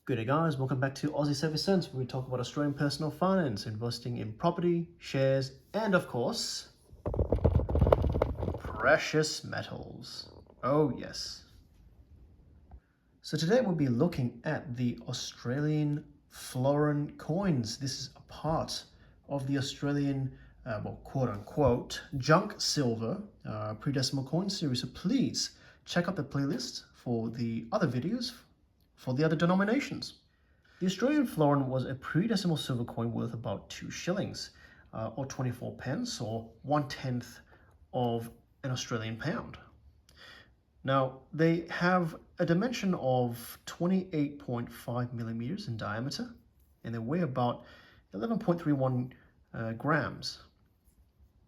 Good day guys, welcome back to Aussie Savvy Cents, where we talk about Australian personal finance, investing in property, shares, and of course, precious metals. Oh yes. So today we'll be looking at the Australian Florin coins. This is a part of the Australian, well, quote unquote, junk silver Predecimal coin series. So please check out the playlist for the other videos for the other denominations. The Australian florin was a pre-decimal silver coin worth about 2 shillings, or 24 pence, or 1/10 of an Australian pound. Now, they have a dimension of 28.5 millimeters in diameter, and they weigh about 11.31 grams.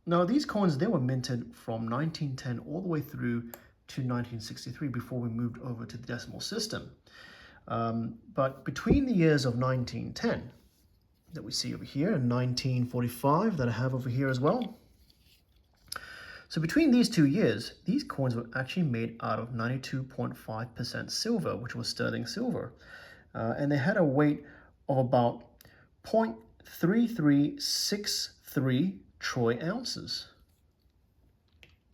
Now, these coins, they were minted from 1910 all the way through to 1963 before we moved over to the decimal system. But between the years of 1910 that we see over here and 1945 that I have over here as well. So between these 2 years, these coins were actually made out of 92.5% silver, which was sterling silver. And they had a weight of about 0.3363 troy ounces.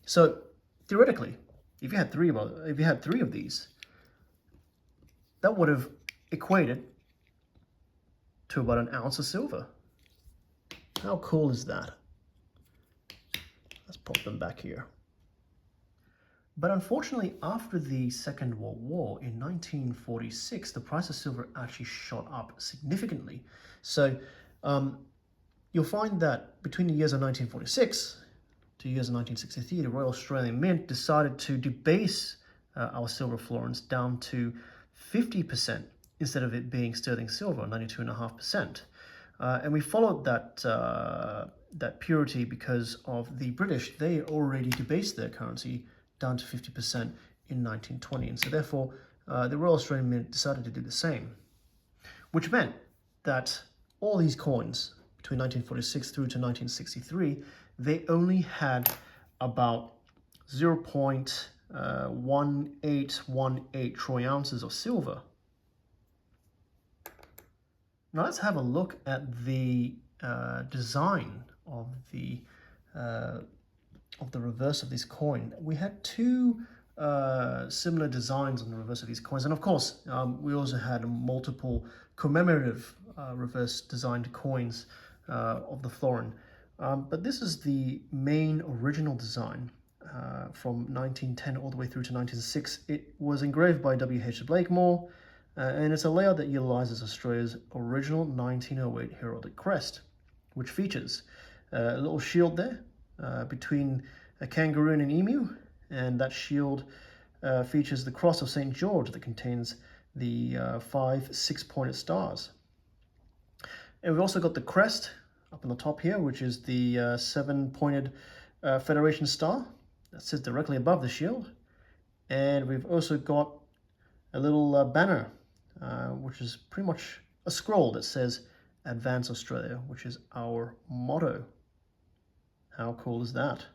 So theoretically, if you had three of these, that would have equated to about an ounce of silver. How cool is that? Let's pop them back here. But unfortunately, after the Second World War in 1946, the price of silver actually shot up significantly. So you'll find that between the years of 1946 to the years of 1963, the Royal Australian Mint decided to debase our silver florins down to 50% instead of it being sterling silver, 92.5%. And we followed that purity because of the British. They already debased their currency down to 50% in 1920. And so therefore, the Royal Australian Mint decided to do the same, which meant that all these coins between 1946 through to 1963, they only had about 0.1818 troy ounces of silver. Now let's have a look at the design of the reverse of this coin. We had two similar designs on the reverse of these coins, and of course we also had multiple commemorative reverse designed coins of the florin. But this is the main original design from 1910 all the way through to 1906. It was engraved by W.H. Blakemore, and it's a layout that utilizes Australia's original 1908 heraldic crest, which features a little shield there between a kangaroo and an emu, and that shield features the cross of St. George that contains the 5 6-pointed stars. And we've also got the crest up on the top here, which is the 7-pointed Federation star that sits directly above the shield. And we've also got a little banner, which is pretty much a scroll that says Advance Australia, which is our motto. How cool is that?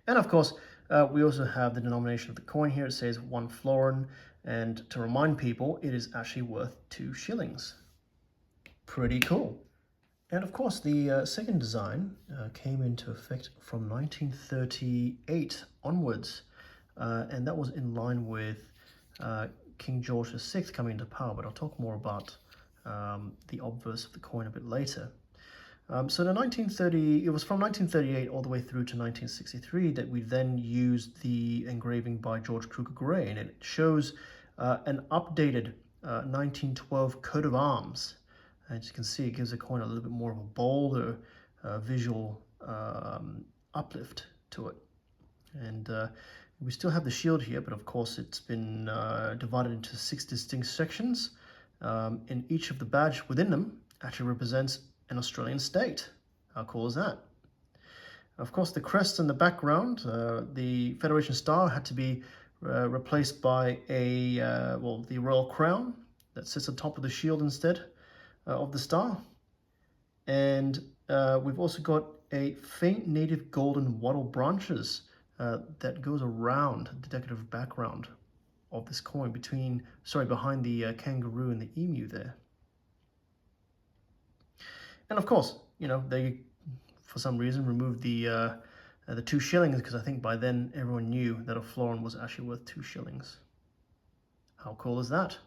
And of course, we also have the denomination of the coin here. It says 1 florin, and to remind people, it is actually worth 2 shillings. Pretty cool. And of course, the second design came into effect from 1938 onwards, and that was in line with King George VI coming into power, but I'll talk more about the obverse of the coin a bit later. So it was from 1938 all the way through to 1963 that we then used the engraving by George Kruger Gray, and it shows an updated 1912 coat of arms. As you can see, it gives the coin a little bit more of a bolder visual uplift to it. And we still have the shield here, but of course it's been divided into 6 distinct sections, and each of the badge within them actually represents an Australian state. How cool is that? Of course, the crest in the background, the Federation star, had to be replaced by the royal crown that sits on top of the shield instead of the star. And we've also got a faint native golden wattle branches that goes around the decorative background of this coin behind the kangaroo and the emu there. And of course, you know, they, for some reason, removed the 2 shillings, because I think by then everyone knew that a florin was actually worth 2 shillings. How cool is that?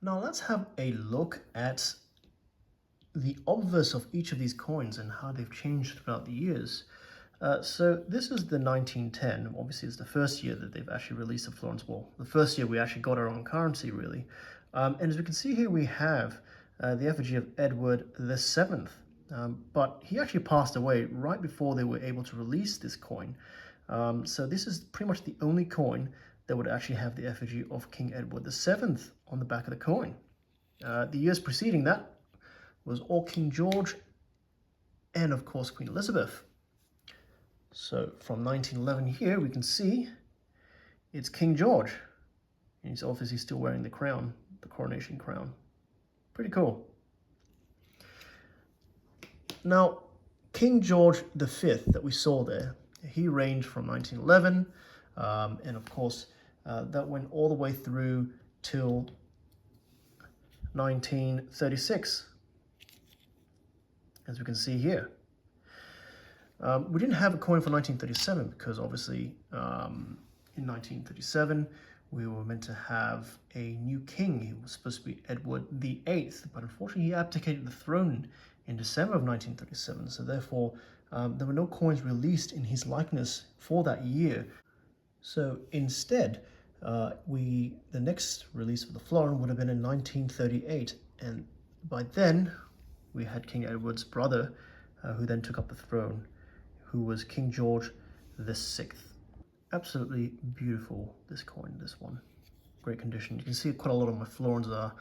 Now let's have a look at the obverse of each of these coins and how they've changed throughout the years. So this is the 1910. Obviously, it's the first year that they've actually released the florins. Well, the first year we actually got our own currency, really. And as we can see here, we have the effigy of Edward VII. But he actually passed away right before they were able to release this coin. So this is pretty much the only coin that would actually have the effigy of King Edward VII on the back of the coin. The years preceding that was all King George and, of course, Queen Elizabeth. So from 1911 here, we can see it's King George. And he's obviously still wearing the crown, the coronation crown. Pretty cool. Now, King George V that we saw there, he reigned from 1911, and of course, that went all the way through till 1936, as we can see here. We didn't have a coin for 1937 because obviously in 1937 we were meant to have a new king. He was supposed to be Edward VIII, but unfortunately he abdicated the throne in December of 1937, so therefore there were no coins released in his likeness for that year. So instead, the next release of the florin would have been in 1938, and by then we had King Edward's brother, who then took up the throne, who was King George VI. Absolutely beautiful, this coin, this one. Great condition. You can see quite a lot of my florins are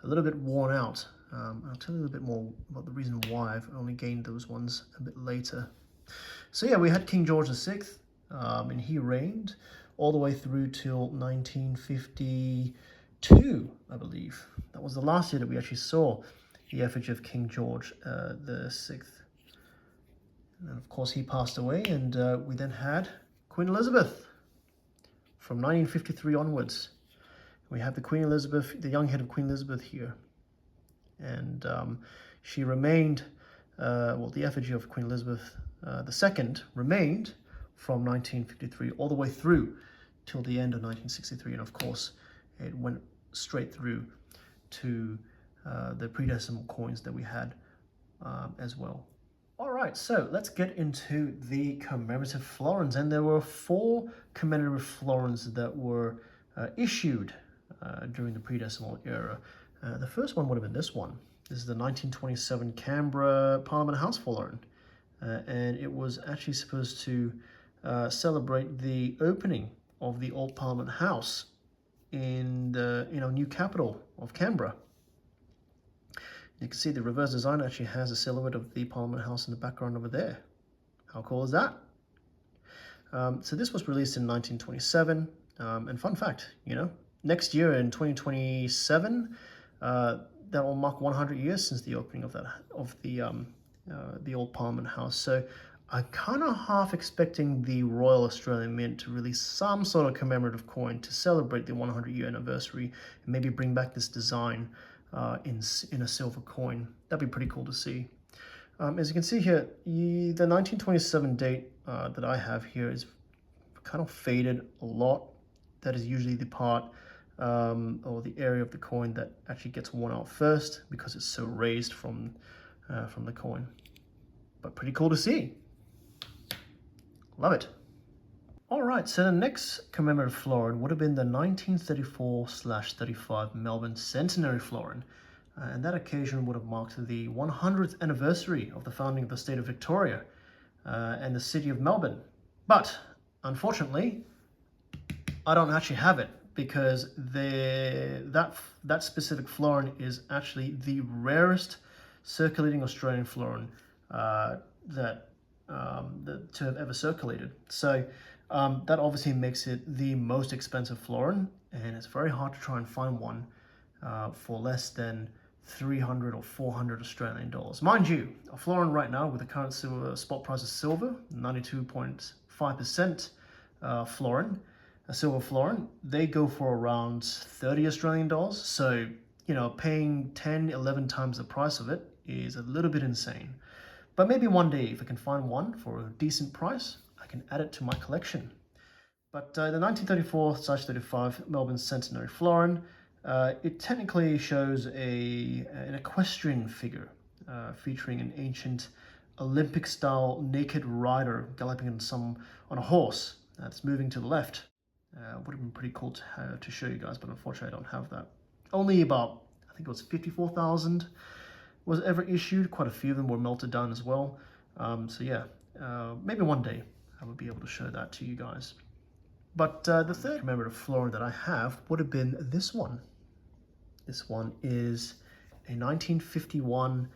a little bit worn out. I'll tell you a little bit more about the reason why I've only gained those ones a bit later. So yeah, we had King George VI, and he reigned all the way through till 1952, I believe. That was the last year that we actually saw the effigy of King George VI. And of course he passed away, and we then had Queen Elizabeth from 1953 onwards. We have the Queen Elizabeth, the young head of Queen Elizabeth here. And she remained, well, the effigy of Queen Elizabeth II remained from 1953 all the way through till the end of 1963. And of course, it went straight through to the predecimal coins that we had as well. All right, so let's get into the commemorative florins. And there were 4 commemorative florins that were issued during the predecimal era. The first one would have been this one. This is the 1927 Canberra Parliament House florin. And it was actually supposed to celebrate the opening of the old Parliament House in the new capital of Canberra. You can see the reverse design actually has a silhouette of the Parliament House in the background over there. How cool is that? So this was released in 1927. And fun fact, next year in 2027, that will mark 100 years since the opening of the old Parliament House. So I'm kind of half expecting the Royal Australian Mint to release some sort of commemorative coin to celebrate the 100-year anniversary and maybe bring back this design in a silver coin. That'd be pretty cool to see. As you can see here, the 1927 date that I have here is kind of faded a lot. That is usually the part or the area of the coin that actually gets worn out first because it's so raised from the coin. But pretty cool to see. Love it. All right, so the next commemorative florin would have been the 1934/35 Melbourne Centenary Florin. And that occasion would have marked the 100th anniversary of the founding of the state of Victoria and the city of Melbourne. But unfortunately, I don't actually have it because that specific florin is actually the rarest circulating Australian florin to have ever circulated. So that obviously makes it the most expensive florin, and it's very hard to try and find one for less than 300 or 400 Australian dollars. Mind you, a florin right now with the current silver spot price of silver, 92.5%, florin, a silver florin, they go for around 30 Australian dollars. So, you know, paying 10, 11 times the price of it is a little bit insane. But maybe one day, if I can find one for a decent price, I can add it to my collection. But the 1934/35 Melbourne Centenary Florin, it technically shows an equestrian figure featuring an ancient Olympic-style naked rider galloping on a horse that's moving to the left. Would have been pretty cool to show you guys, but unfortunately I don't have that. Only about, I think it was 54,000 was ever issued. Quite a few of them were melted down as well. So yeah, maybe one day I will be able to show that to you guys. But the third commemorative florin that I have would have been this one. This one is a 1951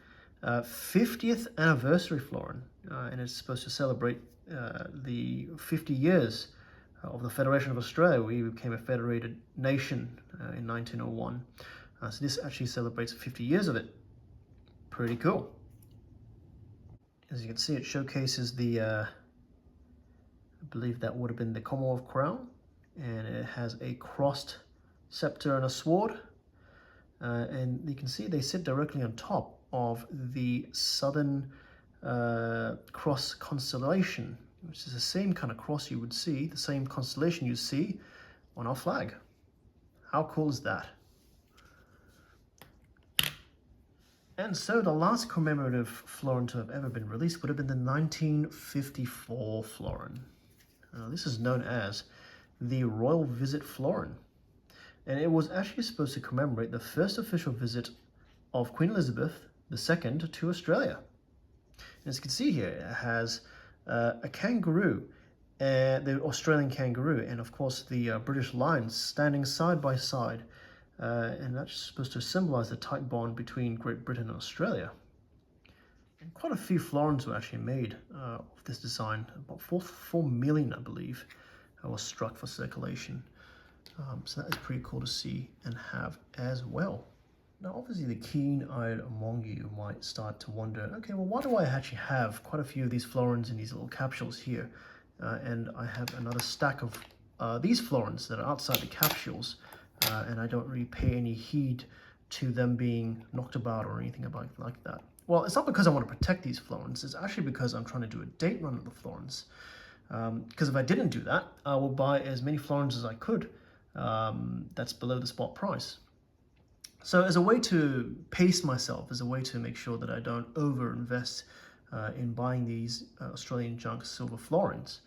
50th anniversary florin, and it's supposed to celebrate the 50 years of the Federation of Australia. We became a federated nation in 1901. So this actually celebrates 50 years of it. Pretty cool. As you can see, it showcases the, I believe that would have been the Commonwealth crown, and it has a crossed scepter and a sword. And you can see they sit directly on top of the Southern Cross constellation, which is the same kind of cross you would see, the same constellation you see on our flag. How cool is that? And so the last commemorative florin to have ever been released would have been the 1954 florin. This is known as the Royal Visit Florin. And it was actually supposed to commemorate the first official visit of Queen Elizabeth II to Australia. And as you can see here, it has a kangaroo, the Australian kangaroo, and of course the British lions standing side by side. And that's supposed to symbolize the tight bond between Great Britain and Australia. And quite a few florins were actually made of this design. About 4 million, I believe, was struck for circulation. So that is pretty cool to see and have as well. Now, obviously, the keen-eyed among you might start to wonder, okay, well, why do I actually have quite a few of these florins in these little capsules here? And I have another stack of these florins that are outside the capsules, and I don't really pay any heed to them being knocked about or anything like that. Well, it's not because I want to protect these florins. It's actually because I'm trying to do a date run of the florins. Because if I didn't do that, I will buy as many florins as I could that's below the spot price. So as a way to pace myself, as a way to make sure that I don't over-invest in buying these Australian junk silver florins,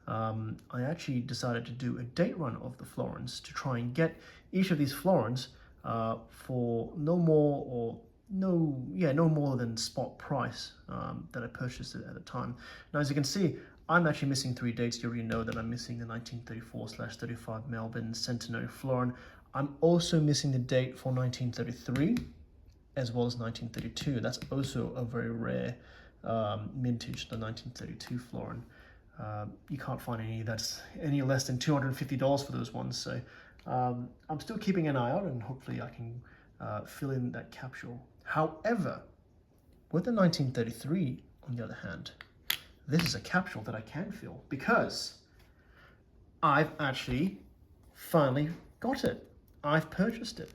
I actually decided to do a date run of the florins to try and get each of these florins for no more than spot price that I purchased it at the time. Now, as you can see, I'm actually missing 3 dates. You already know that I'm missing the 1934/35 Melbourne Centenary Florin. I'm also missing the date for 1933 as well as 1932. That's also a very rare mintage, the 1932 florin. You can't find any that's any less than $250 for those ones. So I'm still keeping an eye out, and hopefully I can fill in that capsule. However, with the 1933, on the other hand, this is a capsule that I can fill because I've actually finally got it. I've purchased it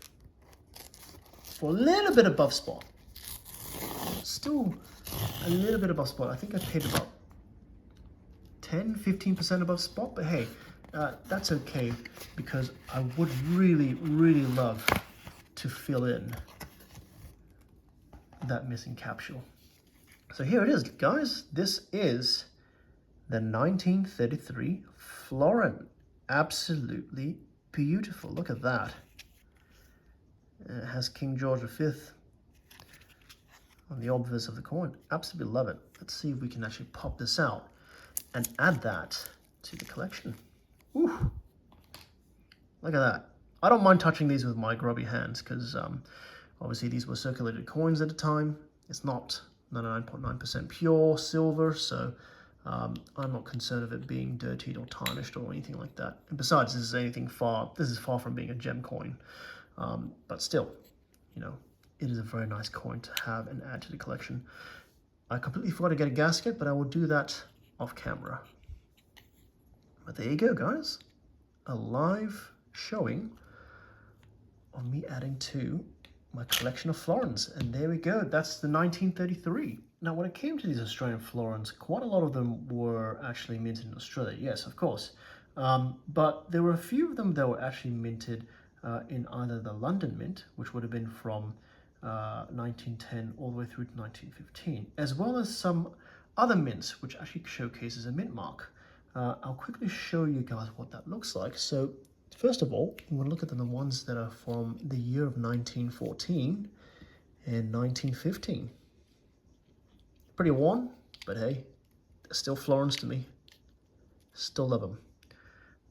for a little bit above spot. Still a little bit above spot. I think I paid about 10-15% above spot, but hey, that's okay because I would really love to fill in that missing capsule. So here it is, guys. This is the 1933 florin. Absolutely beautiful. Look at that. It has King George V on the obverse of the coin. Absolutely love it. Let's see if we can actually pop this out and add that to the collection. Ooh, look at that. I don't mind touching these with my grubby hands because obviously these were circulated coins at the time. It's not 99.9% pure silver, so I'm not concerned of it being dirtied or tarnished or anything like that. And besides, this is far from being a gem coin. But still, you know, it is a very nice coin to have and add to the collection. I completely forgot to get a gasket, but I will do that off camera. But there you go, guys. A live showing of me adding to my collection of florins. And there we go. That's the 1933. Now, when it came to these Australian florins, quite a lot of them were actually minted in Australia. Yes, of course. But there were a few of them that were actually minted in either the London Mint, which would have been from 1910 all the way through to 1915, as well as some other mints, which actually showcases a mint mark. I'll quickly show you guys what that looks like. So first of all, we'll look at the ones that are from the year of 1914 and 1915. Pretty worn, but hey, they're still florins to me. Still love them.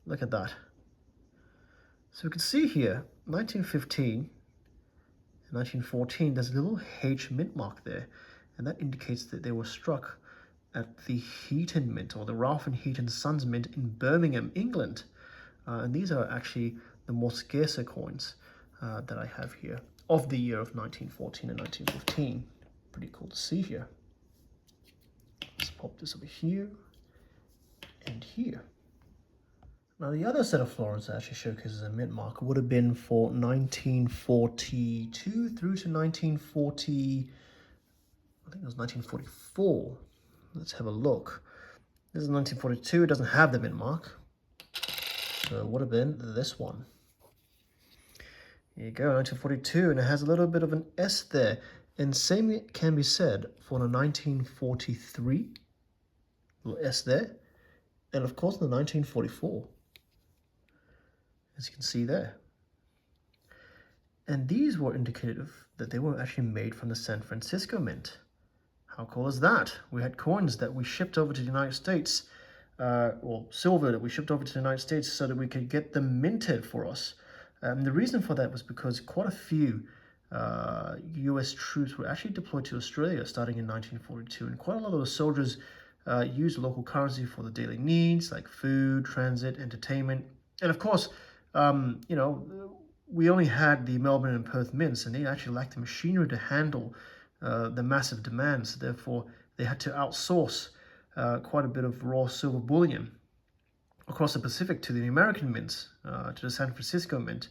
Look at that. So we can see here, 1915 and 1914, there's a little H mint mark there, and that indicates that they were struck at the Heaton Mint, or the Ralph and Heaton Sons Mint in Birmingham, England. And these are actually the more scarcer coins that I have here of the year of 1914 and 1915. Pretty cool to see here. Let's pop this over here and here. Now the other set of florins that actually showcases a mint mark would have been for 1942 through to 1940, I think it was 1944. Let's have a look. This is 1942, it doesn't have the mint mark. So it would have been this one. Here you go, 1942, and it has a little bit of an S there. And same can be said for the 1943, little S there. And of course the 1944, as you can see there. And these were indicative that they were actually made from the San Francisco Mint. How cool is that? We had coins that we shipped over to the United States, or silver that we shipped over to the United States so that we could get them minted for us. The reason for that was because quite a few US troops were actually deployed to Australia starting in 1942, and quite a lot of the soldiers used local currency for the daily needs like food, transit, entertainment, and of course, you know, we only had the Melbourne and Perth mints, and they actually lacked the machinery to handle the massive demands. Therefore, they had to outsource quite a bit of raw silver bullion across the Pacific to the American mints, to the San Francisco Mint,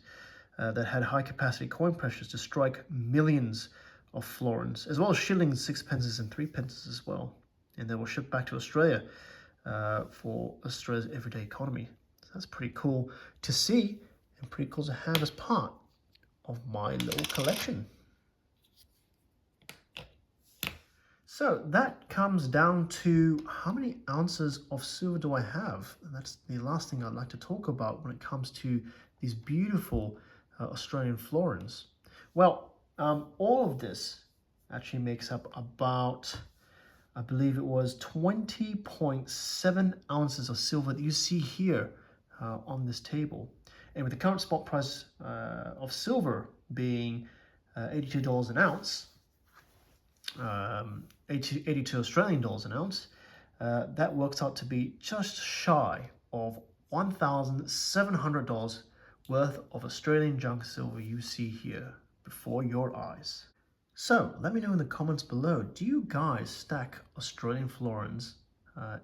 that had high capacity coin pressures to strike millions of florins, as well as shillings, sixpences, and threepences as well. And they were shipped back to Australia for Australia's everyday economy. So that's pretty cool to see and pretty cool to have as part of my little collection. So that comes down to how many ounces of silver do I have? And that's the last thing I'd like to talk about when it comes to these beautiful Australian florins. Well, all of this actually makes up about, I believe it was 20.7 ounces of silver that you see here on this table. And with the current spot price of silver being $82 an ounce, 82 Australian dollars an ounce, that works out to be just shy of $1,700 worth of Australian junk silver you see here before your eyes. So let me know in the comments below, do you guys stack Australian florins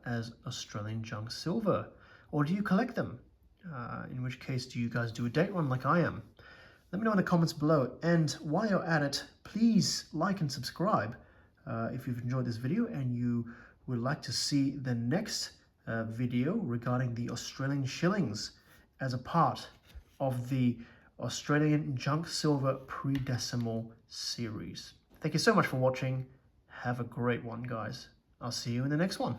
as Australian junk silver, or do you collect them? In which case, do you guys do a date run like I am? Let me know in the comments below, and while you're at it, please like and subscribe if you've enjoyed this video and you would like to see the next video regarding the Australian shillings as a part of the Australian Junk Silver Predecimal series. Thank you so much for watching. Have a great one, guys. I'll see you in the next one.